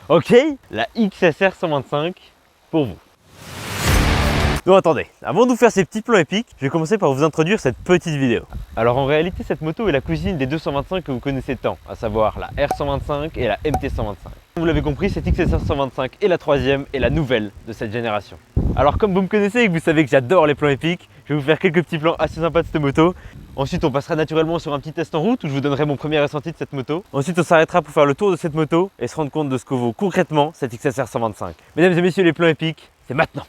Ok, la XSR 125 pour vous. Donc attendez, avant de vous faire ces petits plans épiques, je vais commencer par vous introduire cette petite vidéo. Alors en réalité, cette moto est la cousine des 225 que vous connaissez tant, à savoir la R125 et la MT125. Vous l'avez compris, cette XSR 125 est la troisième et la nouvelle de cette génération. Alors comme vous me connaissez et que vous savez que j'adore les plans épiques, je vais vous faire quelques petits plans assez sympas de cette moto. Ensuite on passera naturellement sur un petit test en route où je vous donnerai mon premier ressenti de cette moto. Ensuite on s'arrêtera pour faire le tour de cette moto et se rendre compte de ce que vaut concrètement cette XSR 125. Mesdames et messieurs, les plans épiques, c'est maintenant.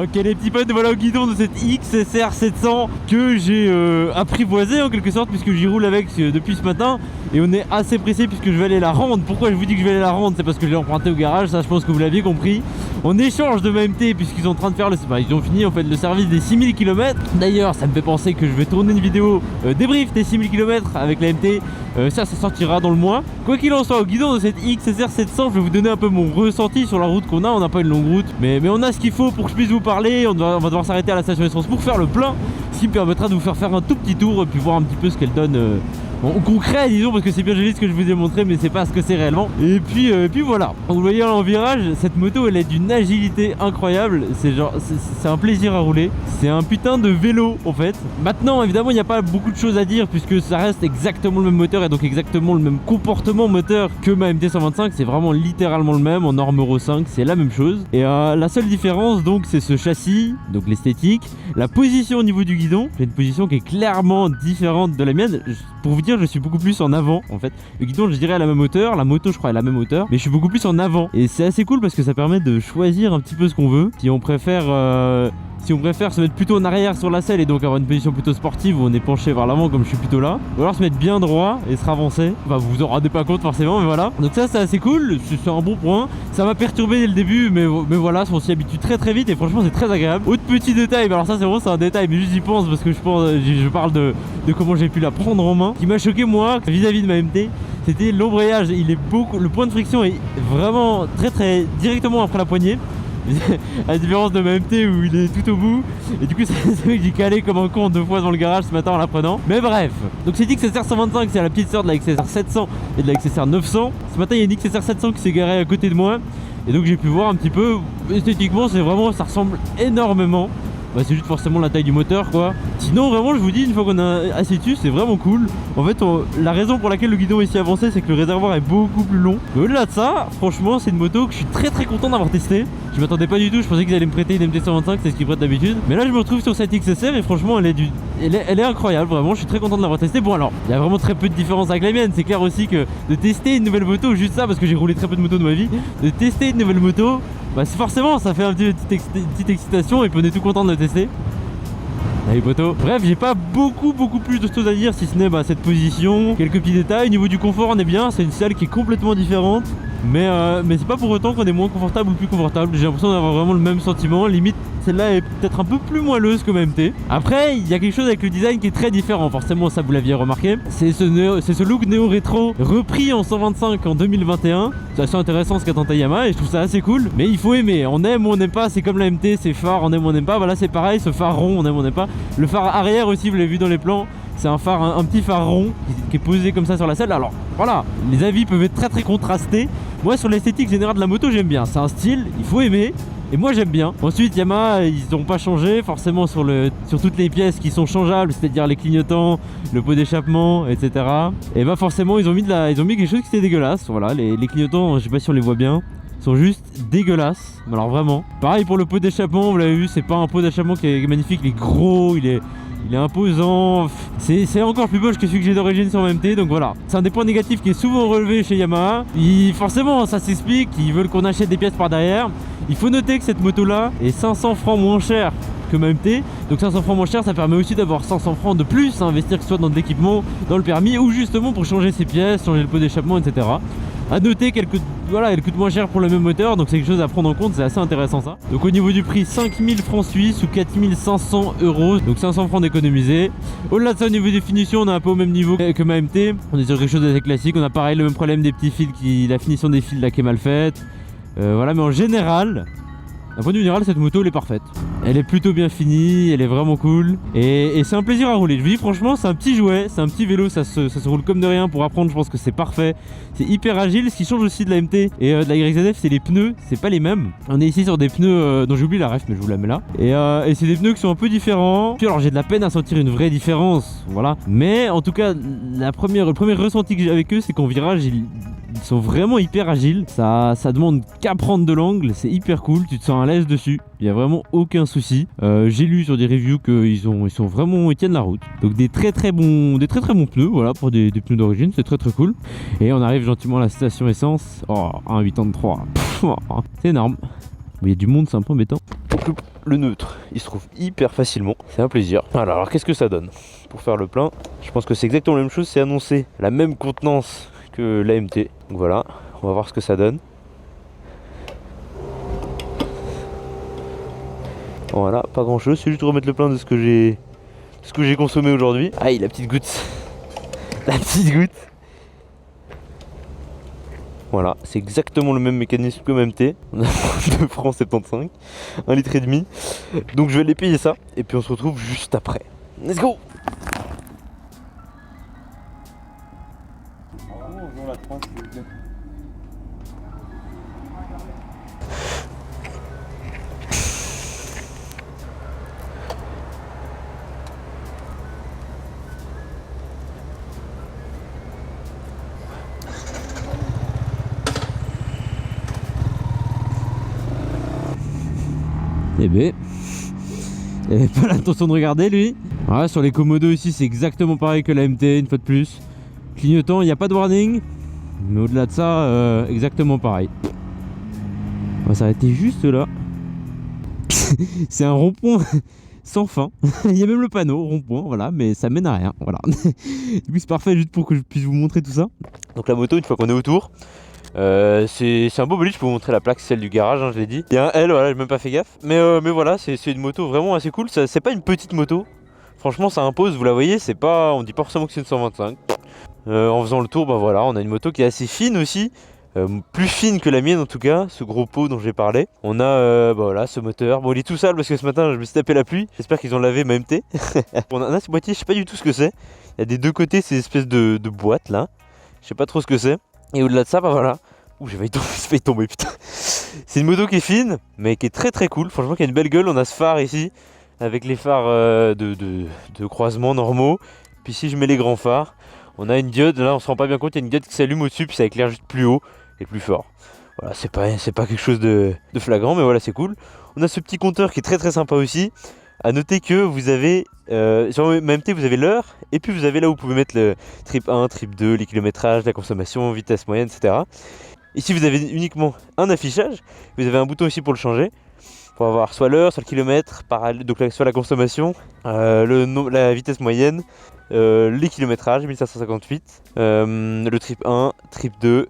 Ok les petits potes, voilà au guidon de cette XSR 700 que j'ai apprivoisé en quelque sorte puisque j'y roule avec depuis ce matin. Et on est assez pressé puisque je vais aller la rendre. Pourquoi je vous dis que je vais aller la rendre? C'est parce que je l'ai emprunté au garage, ça je pense que vous l'aviez compris. On échange de ma MT puisqu'ils sont en train de faire ils ont fini en fait le service des 6000 km. D'ailleurs ça me fait penser que je vais tourner une vidéo débrief des 6000 km avec la MT. Ça sortira dans le mois. Quoi qu'il en soit, au guidon de cette XSR 700, je vais vous donner un peu mon ressenti sur la route qu'on a. On n'a pas une longue route mais on a ce qu'il faut pour que je puisse vous parler. On va devoir s'arrêter à la station essence pour faire le plein, ce qui me permettra de vous faire un tout petit tour et puis voir un petit peu ce qu'elle donne au concret, disons, parce que c'est bien joli ce que je vous ai montré mais c'est pas ce que c'est réellement. Et puis voilà, vous voyez en virage, cette moto elle est d'une agilité incroyable. C'est un plaisir à rouler, c'est un putain de vélo en fait. Maintenant évidemment il n'y a pas beaucoup de choses à dire puisque ça reste exactement le même moteur et donc exactement le même comportement moteur que ma MT125. C'est vraiment littéralement le même en norme Euro 5, c'est la même chose. Et la seule différence donc c'est ce châssis, donc l'esthétique, la position au niveau du guidon. J'ai une position qui est clairement différente de la mienne. Pour vous dire, je suis beaucoup plus en avant en fait. Le guidon je dirais à la même hauteur, la moto je crois à la même hauteur, mais je suis beaucoup plus en avant. Et c'est assez cool parce que ça permet de choisir un petit peu ce qu'on veut. Si on préfère se mettre plutôt en arrière sur la selle et donc avoir une position plutôt sportive où on est penché vers l'avant comme je suis plutôt là, ou alors se mettre bien droit et se ravancer. Enfin vous vous en rendez pas compte forcément mais voilà. Donc ça c'est assez cool, c'est un bon point. Ça m'a perturbé dès le début mais voilà, on s'y habitue très vite et franchement c'est très agréable. Autre petit détail, alors ça c'est vraiment un détail mais juste j'y pense parce que je parle de comment j'ai pu la prendre en main. Ce qui m'a choqué moi vis-à-vis de ma MT, c'était l'embrayage. Le point de friction est vraiment très directement après la poignée. À la différence de ma MT où il est tout au bout. Et du coup c'est vrai que j'ai calé comme un con 2 fois dans le garage ce matin en la prenant. Mais bref, donc c'est XSR 125, c'est la petite sœur de la XSR 700 et de la XSR 900. Ce matin il y a une XSR 700 qui s'est garée à côté de moi. Et donc j'ai pu voir un petit peu, esthétiquement ça ressemble énormément. C'est juste forcément la taille du moteur quoi. Sinon vraiment je vous dis, une fois qu'on a assis dessus c'est vraiment cool. En fait la raison pour laquelle le guidon est si avancé c'est que le réservoir est beaucoup plus long. Mais au-delà de ça, franchement c'est une moto que je suis très content d'avoir testé. Je m'attendais pas du tout, je pensais qu'ils allaient me prêter une MT125, c'est ce qu'ils prêtent d'habitude. Mais là je me retrouve sur cette XSR et franchement elle est incroyable, vraiment je suis très content de l'avoir testé. Bon alors, il y a vraiment très peu de différence avec la mienne. C'est clair aussi que de tester une nouvelle moto, juste ça parce que j'ai roulé très peu de moto de ma vie, de tester une nouvelle moto, forcément ça fait une petite excitation et puis on est tout content de le tester. Allez poteau. Bref, j'ai pas beaucoup plus de choses à dire si ce n'est cette position, quelques petits détails. Au niveau du confort on est bien, c'est une selle qui est complètement différente. Mais c'est pas pour autant qu'on est moins confortable ou plus confortable. J'ai l'impression d'avoir vraiment le même sentiment. Limite celle-là est peut-être un peu plus moelleuse que ma MT. Après il y a quelque chose avec le design qui est très différent. Forcément ça vous l'aviez remarqué. C'est ce look néo-rétro repris en 125 en 2021. C'est assez intéressant ce qu'a tenté Yamaha et je trouve ça assez cool. Mais il faut aimer, on aime ou on n'aime pas. C'est comme la MT, c'est phare, on aime ou on n'aime pas. Voilà c'est pareil, ce phare rond on aime ou on n'aime pas. Le phare arrière aussi vous l'avez vu dans les plans. C'est un phare, un petit phare rond qui est posé comme ça sur la selle. Alors voilà, les avis peuvent être très contrastés. Moi sur l'esthétique générale de la moto j'aime bien. C'est un style, il faut aimer. Et moi j'aime bien. Ensuite Yamaha, ils n'ont pas changé forcément sur toutes les pièces qui sont changeables, c'est-à-dire les clignotants, le pot d'échappement, etc. Et bah forcément ils ont mis quelque chose qui était dégueulasse. Voilà, les clignotants, je sais pas si on les voit bien, sont juste dégueulasses. Alors vraiment. Pareil pour le pot d'échappement, vous l'avez vu, c'est pas un pot d'échappement qui est magnifique, il est gros, il est imposant, c'est encore plus moche que celui que j'ai d'origine sur MT, donc voilà. C'est un des points négatifs qui est souvent relevé chez Yamaha. Forcément ça s'explique, ils veulent qu'on achète des pièces par derrière. Il faut noter que cette moto là est 500 francs moins chère que ma MT, donc 500 francs moins cher, ça permet aussi d'avoir 500 francs de plus à investir, que ce soit dans de l'équipement, dans le permis, ou justement pour changer ses pièces, changer le pot d'échappement, etc. A noter qu'elle coûte moins cher pour le même moteur, donc c'est quelque chose à prendre en compte, c'est assez intéressant ça. Donc au niveau du prix, 5000 francs suisses ou 4500 €, donc 500 francs d'économiser. Au-delà de ça, au niveau des finitions, on est un peu au même niveau que ma MT. On est sur quelque chose d'assez classique, on a pareil le même problème des petits fils, la finition des fils là qui est mal faite. Voilà, mais en général, d'un point de vue général, cette moto elle est parfaite. Elle est plutôt bien finie, elle est vraiment cool. Et c'est un plaisir à rouler. Je vous dis franchement, c'est un petit jouet, c'est un petit vélo, ça se roule comme de rien pour apprendre, je pense que c'est parfait. C'est hyper agile. Ce qui change aussi de la MT et de la YZF, c'est les pneus, c'est pas les mêmes. On est ici sur des pneus dont j'ai oublié la ref, mais je vous la mets là. Et c'est des pneus qui sont un peu différents. Puis alors j'ai de la peine à sentir une vraie différence, voilà. Mais en tout cas, le premier ressenti que j'ai avec eux, c'est qu'en virage, ils sont vraiment hyper agiles. Ça demande qu'à prendre de l'angle, c'est hyper cool, tu te sens à l'aise dessus. Il n'y a vraiment aucun souci. J'ai lu sur des reviews qu'ils tiennent la route. Donc des très très bons pneus, voilà, pour des pneus d'origine, c'est très très cool. Et on arrive gentiment à la station essence. Oh, 1,83. C'est énorme. Il y a du monde, c'est un peu embêtant. Donc le neutre, il se trouve hyper facilement. C'est un plaisir. Alors qu'est-ce que ça donne? Pour faire le plein, je pense que c'est exactement la même chose. C'est annoncé la même contenance que l'AMT. Donc voilà, on va voir ce que ça donne. Voilà, pas grand chose, c'est juste remettre le plein de ce que j'ai consommé aujourd'hui. Aïe, la petite goutte. La petite goutte. Voilà, c'est exactement le même mécanisme que MT. On a 2 francs 75, 1,5 litre. Donc je vais aller payer ça et puis on se retrouve juste après. Let's go. Eh ben, il avait pas l'intention de regarder lui. Voilà, sur les Komodo ici c'est exactement pareil que la MT, une fois de plus. Clignotant, il n'y a pas de warning. Mais au-delà de ça, exactement pareil. On va s'arrêter juste là. C'est un rond-point sans fin. Il y a même le panneau rond-point, voilà, mais ça mène à rien. Voilà. Du coup c'est parfait juste pour que je puisse vous montrer tout ça. Donc la moto, une fois qu'on est autour, c'est un beau bolide. Je peux vous montrer la plaque, celle du garage, hein, je l'ai dit. Il y a un L, voilà, j'ai même pas fait gaffe. Mais voilà, c'est une moto vraiment assez cool. C'est pas une petite moto. Franchement, ça impose, vous la voyez, c'est pas, on dit pas forcément que c'est une 125. En faisant le tour, bah voilà, on a une moto qui est assez fine aussi. Plus fine que la mienne en tout cas, ce gros pot dont j'ai parlé. On a bah voilà, ce moteur. Bon, il est tout sale parce que ce matin je me suis tapé la pluie. J'espère qu'ils ont lavé ma MT. On a ce boîtier, je sais pas du tout ce que c'est. Il y a des deux côtés ces espèces de boîtes là. Je sais pas trop ce que c'est. Et au-delà de ça, bah voilà. Ouh, j'ai failli tomber, putain. C'est une moto qui est fine, mais qui est très très cool. Franchement, qui a une belle gueule. On a ce phare ici, avec les phares de croisement normaux. Puis si je mets les grands phares, on a une diode. Là, on se rend pas bien compte. Il y a une diode qui s'allume au-dessus, puis ça éclaire juste plus haut et plus fort. Voilà, c'est pas quelque chose de flagrant, mais voilà, c'est cool. On a ce petit compteur qui est très très sympa aussi. A noter que vous avez, sur MT, vous avez l'heure, et puis vous avez là où vous pouvez mettre le trip 1, trip 2, les kilométrages, la consommation, vitesse moyenne, etc. Ici, vous avez uniquement un affichage. Vous avez un bouton ici pour le changer, pour avoir soit l'heure, soit le kilomètre, donc soit la consommation, la vitesse moyenne, les kilométrages, 1558, le trip 1, trip 2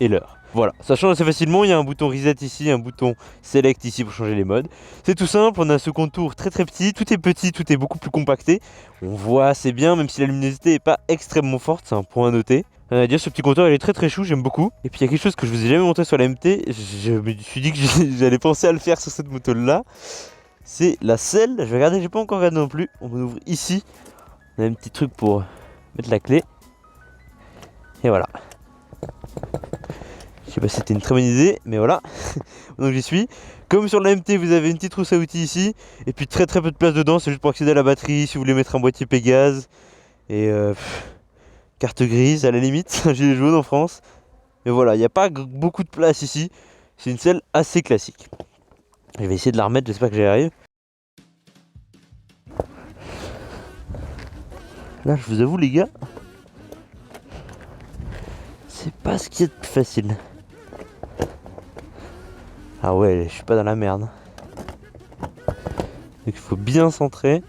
et l'heure. Voilà, ça change assez facilement. Il y a un bouton reset ici, un bouton select ici pour changer les modes. C'est tout simple, on a ce contour très très petit, tout est beaucoup plus compacté. On voit assez bien, même si la luminosité n'est pas extrêmement forte, c'est un point à noter. Dire ce petit compteur il est très très chou, j'aime beaucoup. Et puis il y a quelque chose que je vous ai jamais montré sur la MT, je me suis dit que j'allais penser à le faire sur cette moto là. C'est la selle, je vais regarder, j'ai pas encore regardé non plus. On ouvre ici. On a un petit truc pour mettre la clé. Et voilà. Je sais pas si c'était une très bonne idée, mais voilà. Donc j'y suis. Comme sur la MT, vous avez une petite trousse à outils ici. Et puis très peu de place dedans, c'est juste pour accéder à la batterie, si vous voulez mettre un boîtier Pégase. Et carte grise à la limite, un gilet jaune en France. Mais voilà, il n'y a pas beaucoup de place ici. C'est une selle assez classique. Je vais essayer de la remettre, j'espère que j'y arrive. Là, je vous avoue les gars, c'est pas ce qui est de plus facile. Ah ouais, je suis pas dans la merde. Donc il faut bien centrer.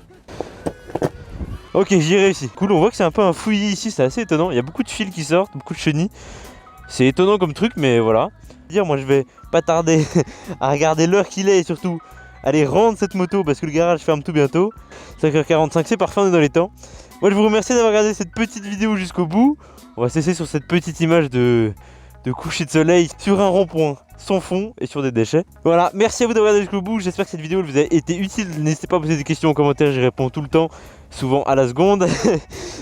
Ok, j'y ai réussi. Cool, on voit que c'est un peu un fouillis ici, c'est assez étonnant. Il y a beaucoup de fils qui sortent, beaucoup de chenilles. C'est étonnant comme truc, mais voilà. Moi, je vais pas tarder à regarder l'heure qu'il est et surtout aller rendre cette moto parce que le garage ferme tout bientôt. 5h45, c'est parfait, on est dans les temps. Moi, je vous remercie d'avoir regardé cette petite vidéo jusqu'au bout. On va cesser sur cette petite image de coucher de soleil sur un rond-point sans fond et sur des déchets. Voilà, merci à vous d'avoir regardé jusqu'au bout. J'espère que cette vidéo vous a été utile. N'hésitez pas à poser des questions en commentaire, j'y réponds tout le temps, souvent à la seconde.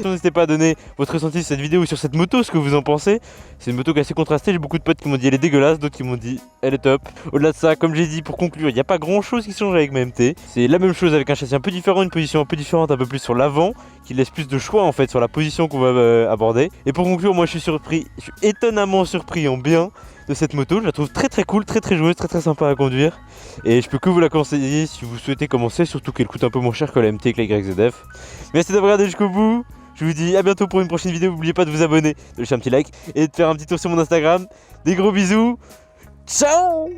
N'hésitez pas à donner votre ressenti sur cette vidéo ou sur cette moto, ce que vous en pensez. C'est une moto qui est assez contrastée. J'ai beaucoup de potes qui m'ont dit elle est dégueulasse, d'autres qui m'ont dit elle est top. Au-delà de ça, comme j'ai dit, pour conclure, il n'y a pas grand chose qui change avec ma MT. C'est la même chose avec un châssis un peu différent, une position un peu différente, un peu plus sur l'avant, qui laisse plus de choix en fait sur la position qu'on va aborder. Et pour conclure, moi je suis étonnamment surpris en bien de cette moto. Je la trouve très cool, très joueuse, très sympa à conduire. Et je peux que vous la conseiller si vous souhaitez commencer, surtout qu'elle coûte un peu moins cher que la MT et que la YZF. Merci d'avoir regardé jusqu'au bout. Je vous dis à bientôt pour une prochaine vidéo. N'oubliez pas de vous abonner, de lâcher un petit like et de faire un petit tour sur mon Instagram. Des gros bisous. Ciao!